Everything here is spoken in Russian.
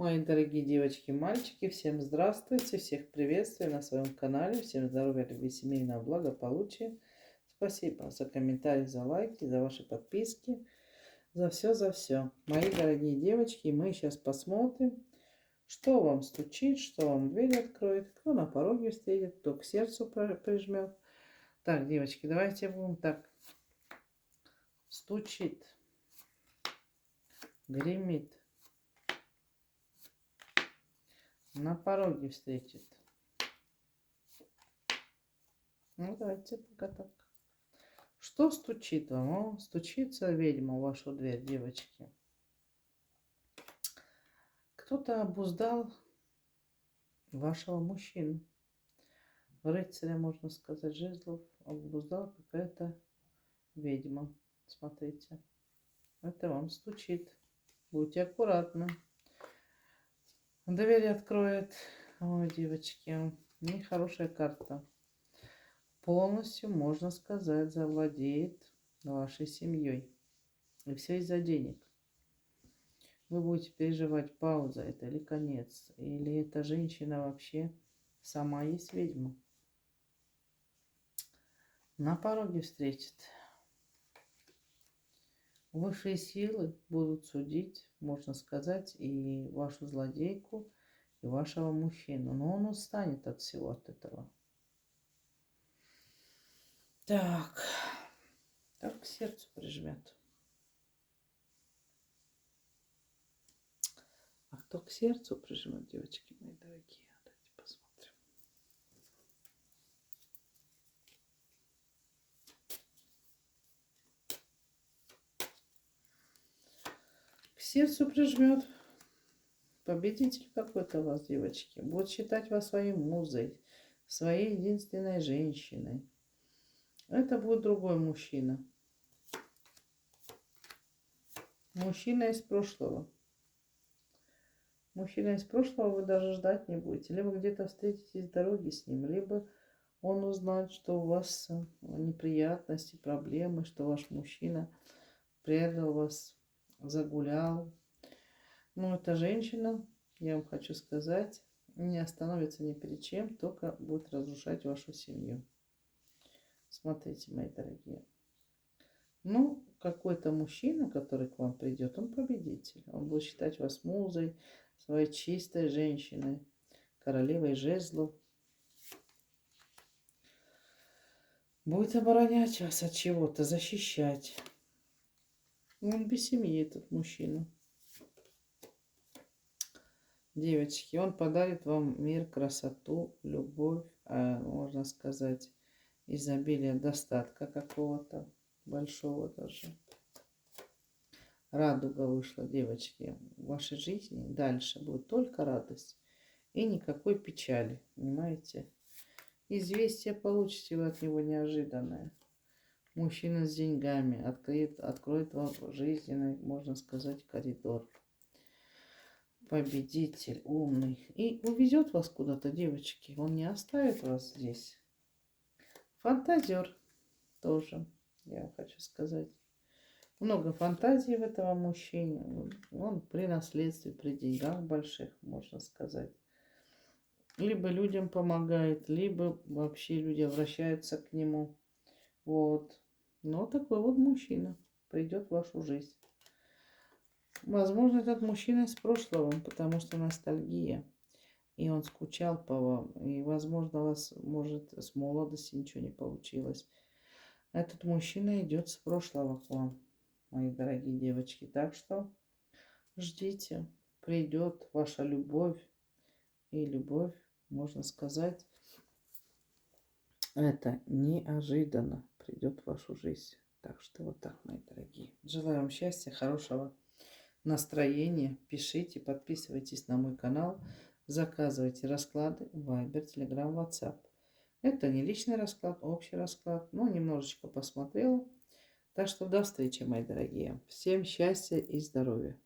Мои дорогие девочки и мальчики, всем здравствуйте, всех приветствую на своем канале, всем здоровья, любви, семейного благополучия. Спасибо за комментарии, за лайки, за ваши подписки, за все, за все. Мои дорогие девочки, мы сейчас посмотрим, что вам стучит, что вам дверь откроет, кто на пороге встретит, кто к сердцу прижмет. Так, девочки, давайте будем так. Стучит, гремит, на пороге встретит. Ну, давайте пока так. Что стучит вам? О, стучится ведьма в вашу дверь, девочки. Кто-то обуздал вашего мужчину. Рыцаря, можно сказать, жезлов обуздал какая-то ведьма. Смотрите. Это вам стучит. Будьте аккуратны. Дверь откроет. Ой, девочки, нехорошая карта. Полностью, можно сказать, завладеет вашей семьей. И все из-за денег. Вы будете переживать, пауза это или конец, или эта женщина вообще сама есть ведьма. На пороге встретит. Высшие силы будут судить, можно сказать, и вашу злодейку, и вашего мужчину. Но он устанет от всего от этого. Так к сердцу прижмет. А кто к сердцу прижмет, девочки мои дорогие? Давайте посмотрим. К сердцу прижмет победитель какой-то у вас, девочки. Будет считать вас своей музой, своей единственной женщиной. Это будет другой мужчина. Мужчина из прошлого. Мужчина из прошлого вы даже ждать не будете. Либо где-то встретитесь в дороге с ним, либо он узнает, что у вас неприятности, проблемы, что ваш мужчина предал вас, загулял. Но эта женщина, я вам хочу сказать, не остановится ни перед чем, только будет разрушать вашу семью. Смотрите, мои дорогие. Ну, какой-то мужчина, который к вам придет, он победитель. Он будет считать вас музой, своей чистой женщиной, королевой жезлов. Будет оборонять вас от чего-то, защищать. Он без семьи, этот мужчина. Девочки, он подарит вам мир, красоту, любовь, можно сказать, изобилие, достатка какого-то, большого даже. Радуга вышла, девочки. В вашей жизни дальше будет только радость и никакой печали, понимаете? Известие получите вы от него неожиданное. Мужчина с деньгами откроет вам жизненный, можно сказать, коридор. Победитель, умный. И увезет вас куда-то, девочки. Он не оставит вас здесь. Фантазер тоже, я вам хочу сказать. Много фантазий в этого мужчине. Он при наследстве, при деньгах больших, можно сказать. Либо людям помогает, либо вообще люди обращаются к нему. Вот. Но такой вот мужчина придет в вашу жизнь. Возможно, этот мужчина из прошлого, потому что ностальгия. И он скучал по вам. И, возможно, у вас, может, с молодости ничего не получилось. Этот мужчина идет с прошлого к вам, мои дорогие девочки. Так что ждите. Придет ваша любовь. И любовь, можно сказать, это неожиданно придет в вашу жизнь. Так что вот так, мои дорогие. Желаю вам счастья, хорошего настроения. Пишите, подписывайтесь на мой канал. Заказывайте расклады в Viber, Telegram, WhatsApp. Это не личный расклад, общий расклад. Но немножечко посмотрела. Так что до встречи, мои дорогие. Всем счастья и здоровья.